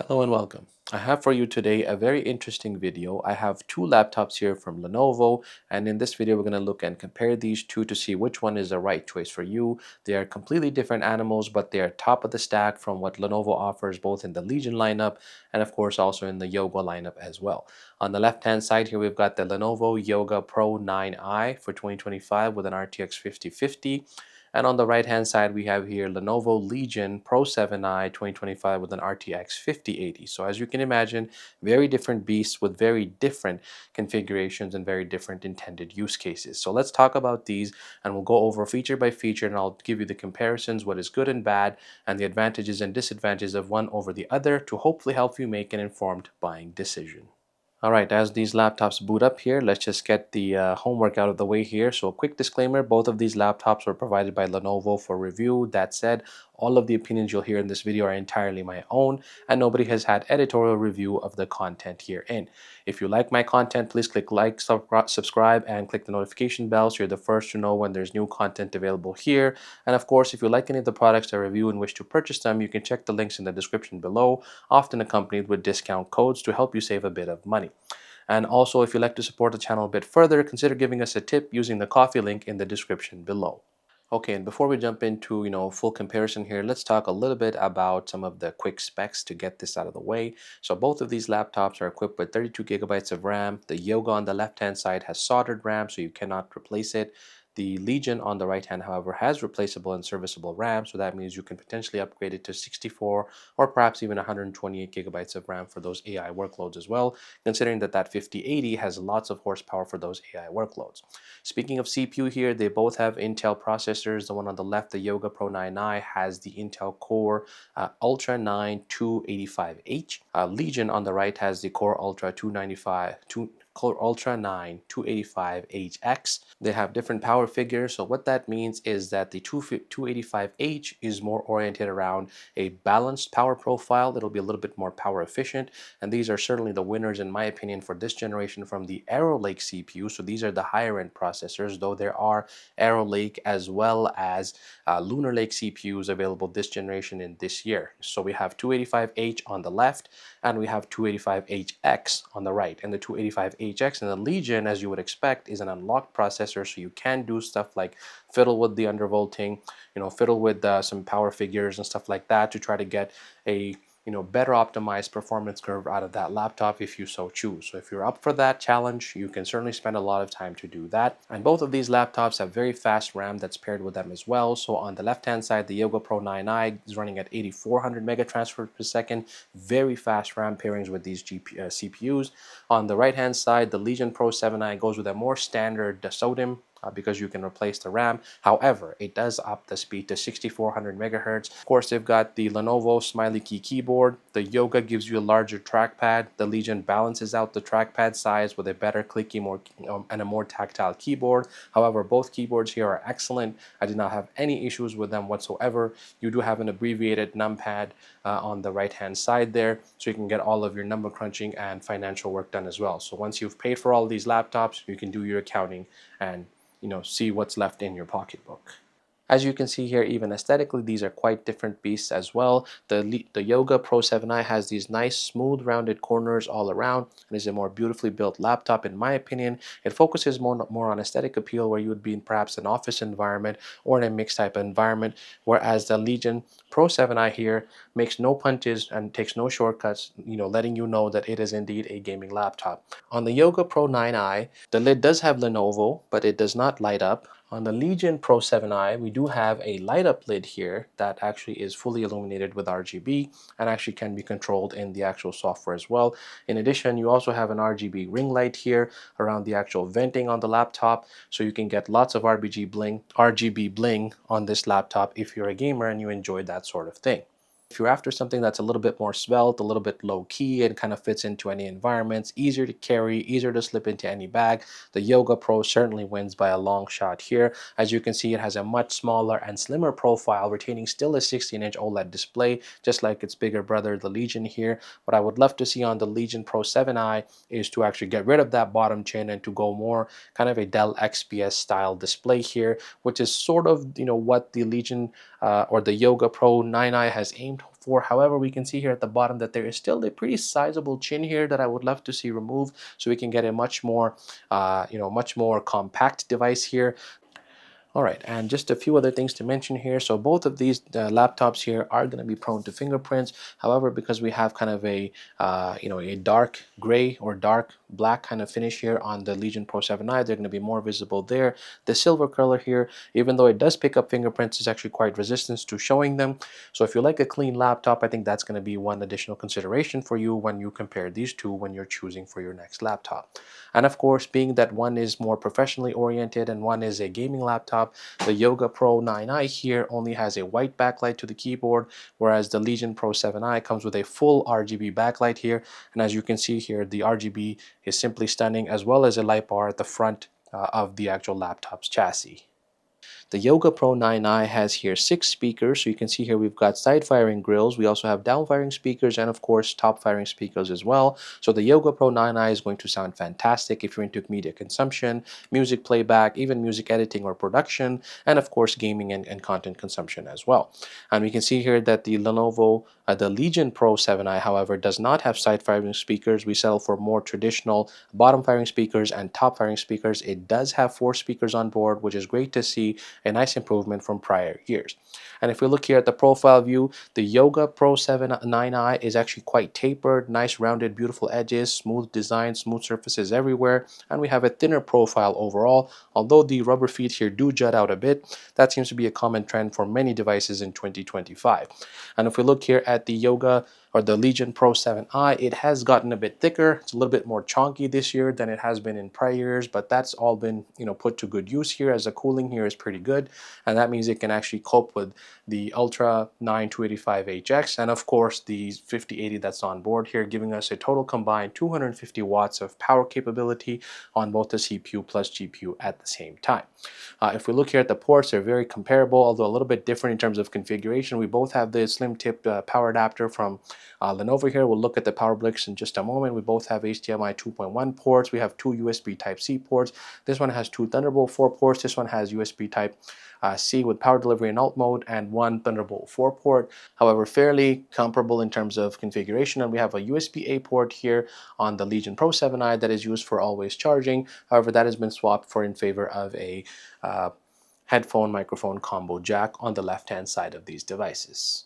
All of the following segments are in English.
Hello and welcome. I have for you today a very interesting video. I have two laptops here from Lenovo, and in this video we're going to look and compare these two to see which one is the right choice for you. They are completely different animals, but they are top of the stack from what Lenovo offers both in the Legion lineup and of course also in the Yoga lineup as well. On the left hand side here we've got the Lenovo Yoga Pro 9i for 2025 with an RTX 5050. And on the right hand side, we have here Lenovo Legion Pro 7i 2025 with an RTX 5080. So as you can imagine, very different beasts with very different configurations and very different intended use cases. So let's talk about these and we'll go over feature by feature and I'll give you the comparisons, what is good and bad, and the advantages and disadvantages of one over the other to hopefully help you make an informed buying decision. All right, as these laptops boot up here, let's just get the homework out of the way here. So a quick disclaimer, both of these laptops were provided by Lenovo for review. That said, all of the opinions you'll hear in this video are entirely my own, and nobody has had editorial review of the content herein. If you like my content, please click like, subscribe, and click the notification bell so you're the first to know when there's new content available here. And of course, if you like any of the products I review and wish to purchase them, you can check the links in the description below, often accompanied with discount codes to help you save a bit of money. And also, if you'd like to support the channel a bit further, consider giving us a tip using the coffee link in the description below. Okay, and before we jump into, full comparison here, let's talk a little bit about some of the quick specs to get this out of the way. So both of these laptops are equipped with 32 gigabytes of RAM. The Yoga on the left-hand side has soldered RAM, so you cannot replace it. The Legion on the right hand, however, has replaceable and serviceable RAM, so that means you can potentially upgrade it to 64 or perhaps even 128 gigabytes of RAM for those AI workloads as well, considering that that 5080 has lots of horsepower for those AI workloads. Speaking of CPU here, they both have Intel processors. The one on the left, the Yoga Pro 9i, has the Intel Core Ultra 9 285H. Legion on the right has the Core Ultra 295, Core Ultra 9 285HX. They have different power figures, so what that means is that the 285H is more oriented around a balanced power profile. It'll be a little bit more power efficient, and these are certainly the winners in my opinion for this generation from the Arrow Lake CPU. So these are the higher end processors, though there are Arrow Lake as well as Lunar Lake CPUs available this generation in this year. So we have 285H on the left and we have 285HX on the right. And the 285HX and the Legion, as you would expect, is an unlocked processor, so you can do stuff like fiddle with the undervolting, fiddle with some power figures and stuff like that to try to get a better optimized performance curve out of that laptop if you so choose. So if you're up for that challenge, you can certainly spend a lot of time to do that. And both of these laptops have very fast RAM that's paired with them as well. So on the left hand side, the Yoga Pro 9i is running at 8400 mega transfers per second, very fast RAM pairings with these CPUs. On the right hand side, the Legion Pro 7i goes with a more standard SODIMM because you can replace the RAM. However, it does up the speed to 6400 megahertz. Of course, they've got the Lenovo Smiley Key keyboard. The Yoga gives you a larger trackpad. The Legion balances out the trackpad size with a better clicky and a more tactile keyboard. However, both keyboards here are excellent. I did not have any issues with them whatsoever. You do have an abbreviated numpad on the right hand side there, so you can get all of your number crunching and financial work done as well. So once you've paid for all these laptops, you can do your accounting and see what's left in your pocketbook. As you can see here, even aesthetically, these are quite different beasts as well. The Yoga Pro 7i has these nice, smooth, rounded corners all around and is a more beautifully built laptop, in my opinion. It focuses more on aesthetic appeal, where you would be in perhaps an office environment or in a mixed type of environment, whereas the Legion Pro 7i here makes no punches and takes no shortcuts, letting you know that it is indeed a gaming laptop. On the Yoga Pro 9i, the lid does have Lenovo, but it does not light up. On the Legion Pro 7i, we do have a light up lid here that actually is fully illuminated with RGB and actually can be controlled in the actual software as well. In addition, you also have an RGB ring light here around the actual venting on the laptop, so you can get lots of RGB bling on this laptop if you're a gamer and you enjoy that sort of thing. If you're after something that's a little bit more svelte, a little bit low key, and kind of fits into any environments, easier to carry, easier to slip into any bag, the Yoga Pro certainly wins by a long shot here. As you can see, it has a much smaller and slimmer profile, retaining still a 16-inch OLED display, just like its bigger brother, the Legion here. What I would love to see on the Legion Pro 7i is to actually get rid of that bottom chin and to go more kind of a Dell XPS style display here, which is sort of what the Legion or the Yoga Pro 9i has aimed aimed for. However, we can see here at the bottom that there is still a pretty sizable chin here that I would love to see removed, so we can get a much more, much more compact device here. All right, and just a few other things to mention here. So both of these laptops here are going to be prone to fingerprints. However, because we have kind of a a dark gray or dark black kind of finish here on the Legion Pro 7i, they're going to be more visible there. The silver color here, even though it does pick up fingerprints, is actually quite resistant to showing them. So if you like a clean laptop, I think that's going to be one additional consideration for you when you compare these two when you're choosing for your next laptop. And of course, being that one is more professionally oriented and one is a gaming laptop, the Yoga Pro 9i here only has a white backlight to the keyboard, whereas the Legion Pro 7i comes with a full RGB backlight here. And as you can see here, the RGB is simply stunning, as well as a light bar at the front of the actual laptop's chassis. The Yoga Pro 9i has here 6 speakers, so you can see here we've got side firing grills, we also have down firing speakers, and of course top firing speakers as well. So the Yoga Pro 9i is going to sound fantastic if you're into media consumption, music playback, even music editing or production, and of course gaming and content consumption as well. And we can see here that the the Legion Pro 7i, however, does not have side firing speakers. We settle for more traditional bottom firing speakers and top firing speakers. It does have 4 speakers on board, which is great to see, a nice improvement from prior years. And if we look here at the profile view, the Yoga Pro 9i is actually quite tapered, nice rounded, beautiful edges, smooth design, smooth surfaces everywhere, and we have a thinner profile overall. Although the rubber feet here do jut out a bit, that seems to be a common trend for many devices in 2025. And if we look here at the Legion Pro 7i, it has gotten a bit thicker. It's a little bit more chunky this year than it has been in prior years, but that's all been put to good use here, as the cooling here is pretty good, and that means it can actually cope with the Ultra 9 285HX and of course the 5080 that's on board here, giving us a total combined 250 watts of power capability on both the CPU plus GPU at the same time. If we look here at the ports, they're very comparable, although a little bit different in terms of configuration. We both have the slim tip power adapter from Lenovo here. We'll look at the power bricks in just a moment. We both have HDMI 2.1 ports. We have 2 USB Type-C ports. This one has 2 Thunderbolt 4 ports. This one has USB Type-C with power delivery in alt mode and 1 Thunderbolt 4 port. However, fairly comparable in terms of configuration. And we have a USB-A port here on the Legion Pro 7i that is used for always charging. However, that has been swapped for in favor of a headphone microphone combo jack on the left-hand side of these devices.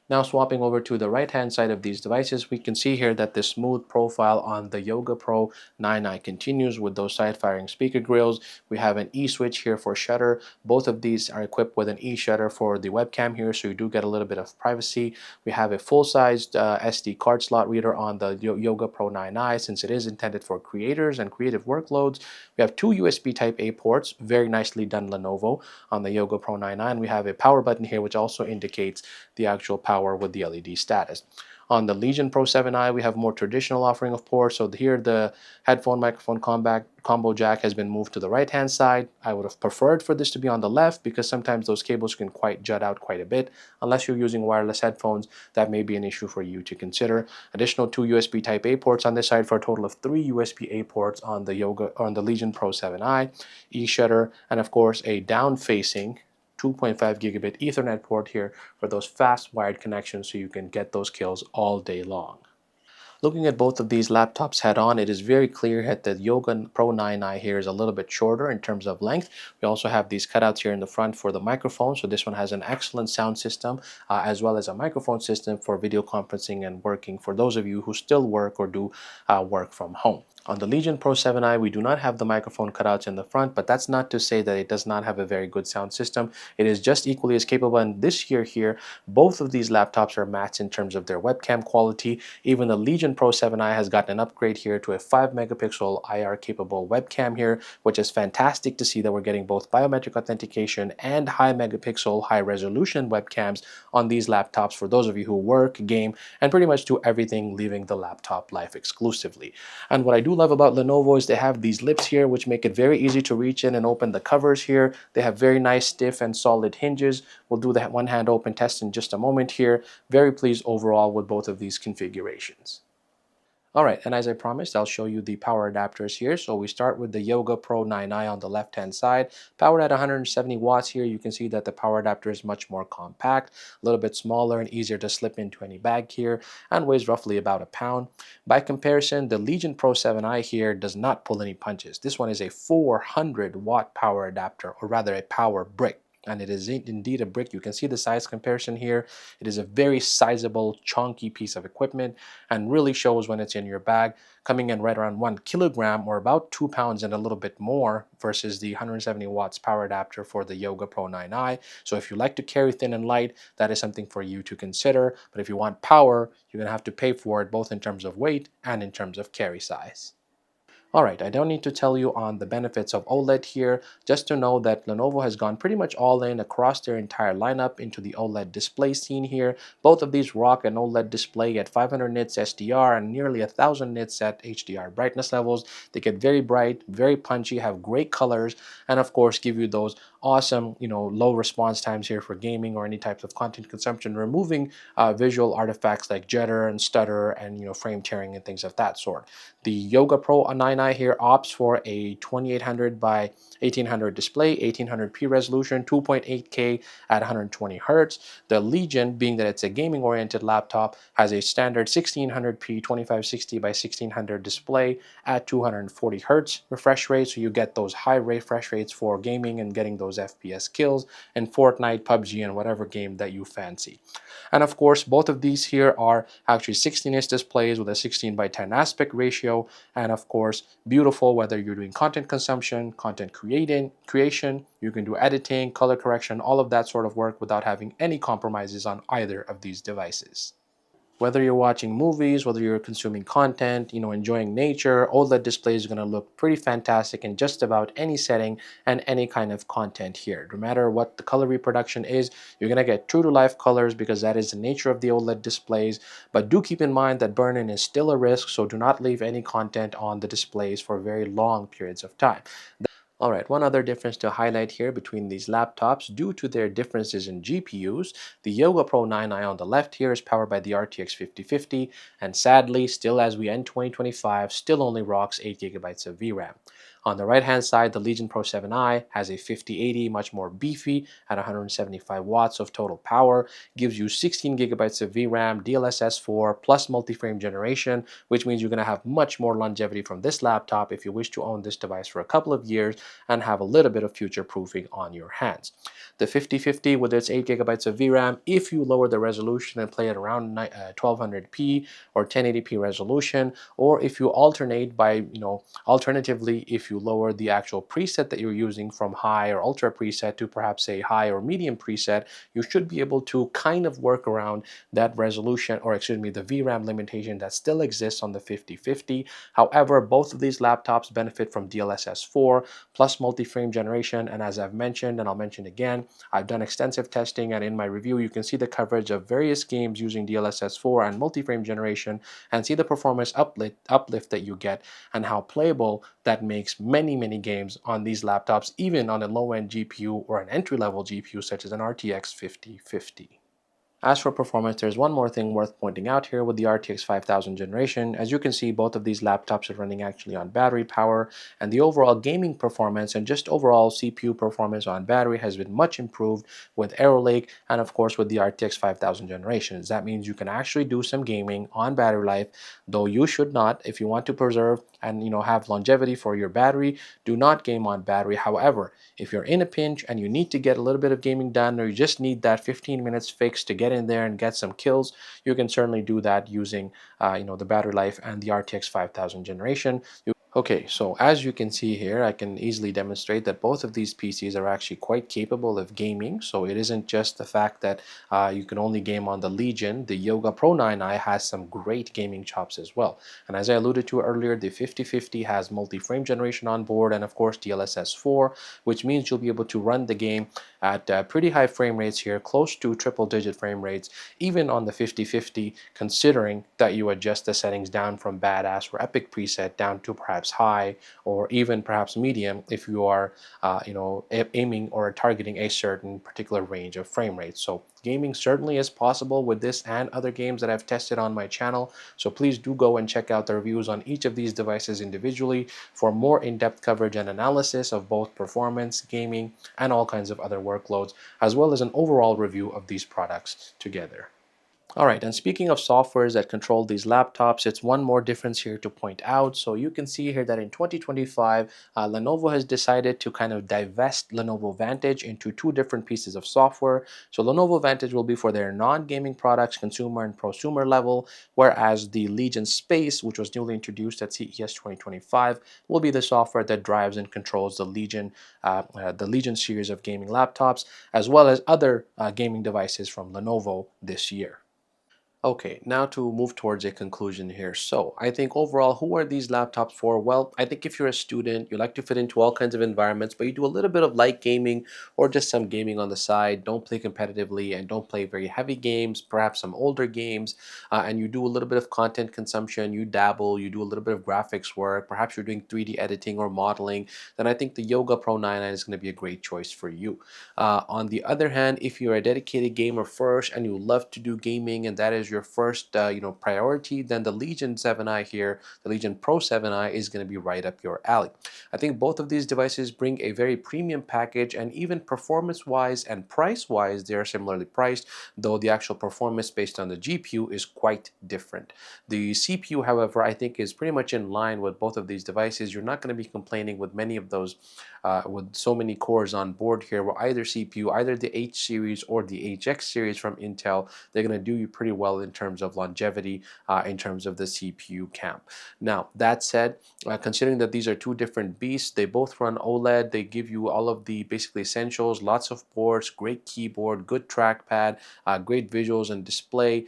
Now swapping over to the right hand side of these devices, we can see here that the smooth profile on the Yoga Pro 9i continues with those side firing speaker grills. We have an E-switch here for shutter. Both of these are equipped with an E-shutter for the webcam here, so you do get a little bit of privacy. We have a full-sized SD card slot reader on the Yoga Pro 9i, since it is intended for creators and creative workloads. We have 2 USB Type-A ports, very nicely done Lenovo on the Yoga Pro 9i, and we have a power button here which also indicates the actual power with the LED status. On the Legion Pro 7i, we have more traditional offering of ports. So here the headphone microphone combo jack has been moved to the right hand side. I would have preferred for this to be on the left, because sometimes those cables can quite jut out quite a bit. Unless you're using wireless headphones, that may be an issue for you to consider. Additional 2 USB Type-A ports on this side for a total of 3 USB-A ports on the Legion Pro 7i, E-shutter, and of course a down-facing 2.5 gigabit Ethernet port here for those fast wired connections, so you can get those kills all day long. Looking at both of these laptops head on, it is very clear that the Yoga Pro 9i here is a little bit shorter in terms of length. We also have these cutouts here in the front for the microphone, so this one has an excellent sound system as well as a microphone system for video conferencing and working for those of you who still work or do work from home. On the Legion Pro 7i, we do not have the microphone cutouts in the front, but that's not to say that it does not have a very good sound system. It is just equally as capable, and this year here, both of these laptops are matched in terms of their webcam quality. Even the Legion Pro 7i has gotten an upgrade here to a 5 megapixel IR capable webcam here, which is fantastic to see that we're getting both biometric authentication and high megapixel, high resolution webcams on these laptops for those of you who work, game, and pretty much do everything leaving the laptop life exclusively. And what I do love about Lenovo is they have these lips here which make it very easy to reach in and open the covers here. They have very nice stiff and solid hinges. We'll do the one hand open test in just a moment here. Very pleased overall with both of these configurations. All right, and as I promised, I'll show you the power adapters here. So we start with the Yoga Pro 9i on the left-hand side, powered at 170 watts here. You can see that the power adapter is much more compact, a little bit smaller and easier to slip into any bag here, and weighs roughly about a pound. By comparison, the Legion Pro 7i here does not pull any punches. This one is a 400-watt power adapter, or rather a power brick. And it is indeed a brick. You can see the size comparison here. It is a very sizable, chunky piece of equipment and really shows when it's in your bag, coming in right around 1 kilogram or about 2 pounds and a little bit more versus the 170 watts power adapter for the Yoga Pro 9i. So if you like to carry thin and light, that is something for you to consider. But if you want power, you're going to have to pay for it both in terms of weight and in terms of carry size. All right, I don't need to tell you on the benefits of OLED here, just to know that Lenovo has gone pretty much all in across their entire lineup into the OLED display scene here. Both of these rock an OLED display at 500 nits SDR and nearly 1000 nits at HDR brightness levels. They get very bright, very punchy, have great colors, and of course give you those awesome, low response times here for gaming or any types of content consumption, removing visual artifacts like jitter and stutter and frame tearing and things of that sort. The Yoga Pro 9i here opts for a 2800 by 1800 display, 1800p resolution, 2.8K at 120 Hz. The Legion, being that it's a gaming oriented laptop, has a standard 1600p 2560 by 1600 display at 240 Hz refresh rate. So you get those high refresh rates for gaming and getting those FPS kills in Fortnite, PUBG, and whatever game that you fancy. And of course, both of these here are actually 16-inch displays with a 16 by 10 aspect ratio. And of course, beautiful whether you're doing content consumption, content creation, you can do editing, color correction, all of that sort of work without having any compromises on either of these devices. Whether you're watching movies, whether you're consuming content, enjoying nature, OLED displays are going to look pretty fantastic in just about any setting and any kind of content here. No matter what the color reproduction is, you're going to get true to life colors because that is the nature of the OLED displays. But do keep in mind that burn-in is still a risk, so do not leave any content on the displays for very long periods of time. All right, one other difference to highlight here between these laptops due to their differences in GPUs, the Yoga Pro 9i on the left here is powered by the RTX 5050 and sadly, still as we end 2025, still only rocks 8 gigabytes of VRAM. On the right hand side, the Legion Pro 7i has a 5080, much more beefy at 175 watts of total power, gives you 16 gigabytes of VRAM, DLSS 4 plus multi-frame generation, which means you're going to have much more longevity from this laptop if you wish to own this device for a couple of years and have a little bit of future proofing on your hands. The 5050 with its 8 gigabytes of VRAM, if you lower the resolution and play at around 1200p or 1080p resolution, or if you alternate by, alternatively, if you lower the actual preset that you're using from high or ultra preset to perhaps a high or medium preset, you should be able to kind of work around that resolution, or excuse me, the VRAM limitation that still exists on the 5050. However, both of these laptops benefit from DLSS 4 plus multi-frame generation, and as I've mentioned, and I'll mention again, I've done extensive testing, and in my review you can see the coverage of various games using DLSS 4 and multi-frame generation and see the performance uplift that you get and how playable that makes many games on these laptops, even on a low-end GPU or an entry-level GPU such as an RTX 5050. As for performance, there's one more thing worth pointing out here with the RTX 5000 generation. As you can see, both of these laptops are running actually on battery power, and the overall gaming performance and just overall CPU performance on battery has been much improved with Arrow Lake and of course with the RTX 5000 generations. That means you can actually do some gaming on battery life, though you should not. If you want to preserve and have longevity for your battery, do not game on battery. However, if you're in a pinch and you need to get a little bit of gaming done, or you just need that 15 minutes fix to get in there and get some kills, you can certainly do that using the battery life and the RTX 5000 generation. Okay, so as you can see here, I can easily demonstrate that both of these PCs are actually quite capable of gaming. So it isn't just the fact that you can only game on the Legion. The Yoga Pro 9i has some great gaming chops as well. And as I alluded to earlier, the 5050 has multi-frame generation on board and of course DLSS 4, which means you'll be able to run the game at pretty high frame rates here, close to triple-digit frame rates, even on the 5050, considering that you adjust the settings down from badass or epic preset down to perhaps perhaps high, or even perhaps medium if you are aiming or targeting a certain particular range of frame rates. So gaming certainly is possible with this and other games that I've tested on my channel. So please do go and check out the reviews on each of these devices individually for more in-depth coverage and analysis of both performance, gaming, and all kinds of other workloads, as well as an overall review of these products together. All right, and speaking of softwares that control these laptops, it's one more difference here to point out. So you can see here that in 2025, Lenovo has decided to kind of divest Lenovo Vantage into two different pieces of software. So Lenovo Vantage will be for their non-gaming products, consumer and prosumer level, whereas the Legion Space, which was newly introduced at CES 2025, will be the software that drives and controls the Legion series of gaming laptops, as well as other gaming devices from Lenovo this year. Okay, now to move towards a conclusion here. So, I think overall, who are these laptops for? Well, I think if you're a student, you like to fit into all kinds of environments, but you do a little bit of light gaming or just some gaming on the side, don't play competitively and don't play very heavy games, perhaps some older games, and you do a little bit of content consumption, you dabble, you do a little bit of graphics work, perhaps you're doing 3D editing or modeling, then I think the Yoga Pro 99 is going to be a great choice for you. On the other hand, if you're a dedicated gamer first and you love to do gaming and that is your first priority, then the Legion 7i here, the Legion Pro 7i, is going to be right up your alley. I think both of these devices bring a very premium package, and even performance wise and price wise they are similarly priced, though the actual performance based on the GPU is quite different. The CPU, however, I think is pretty much in line with both of these devices. You're not going to be complaining with many of those with so many cores on board here, where either CPU, either the H series or the HX series from Intel, they're going to do you pretty well in terms of longevity, in terms of the CPU camp. Now, that said, considering that these are two different beasts, they both run OLED, they give you all of the basically essentials, lots of ports, great keyboard, good trackpad, great visuals and display,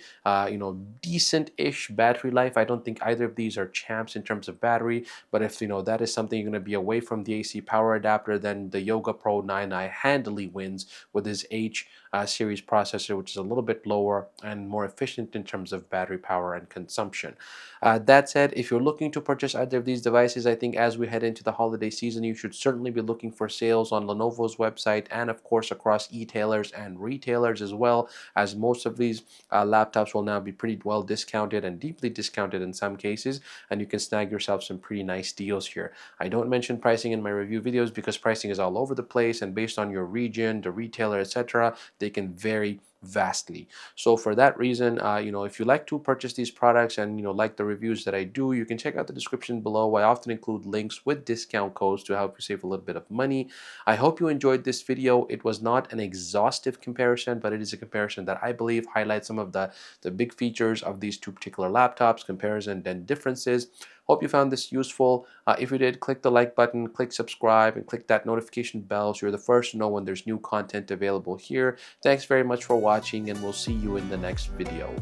decent-ish battery life. I don't think either of these are champs in terms of battery, but if that is something you're going to be away from the AC power adapter, then the Yoga Pro 9i handily wins with his H series processor, which is a little bit lower and more efficient in terms of battery power and consumption. That said, if you're looking to purchase either of these devices, I think as we head into the holiday season, you should certainly be looking for sales on Lenovo's website and, of course, across e-tailers and retailers as well, as most of these laptops will now be pretty well discounted and deeply discounted in some cases, and you can snag yourself some pretty nice deals here. I don't mention pricing in my review videos because pricing is all over the place, and based on your region, the retailer, etc., they can vary vastly. So for that reason, if you like to purchase these products and like the reviews that I do, you can check out the description below. I often include links with discount codes to help you save a little bit of money. I hope you enjoyed this video. It was not an exhaustive comparison, but it is a comparison that I believe highlights some of the big features of these two particular laptops, comparison and differences. Hope you found this useful. If you did, click the like button, click subscribe, and click that notification bell so you're the first to know when there's new content available here. Thanks very much for watching, and we'll see you in the next video.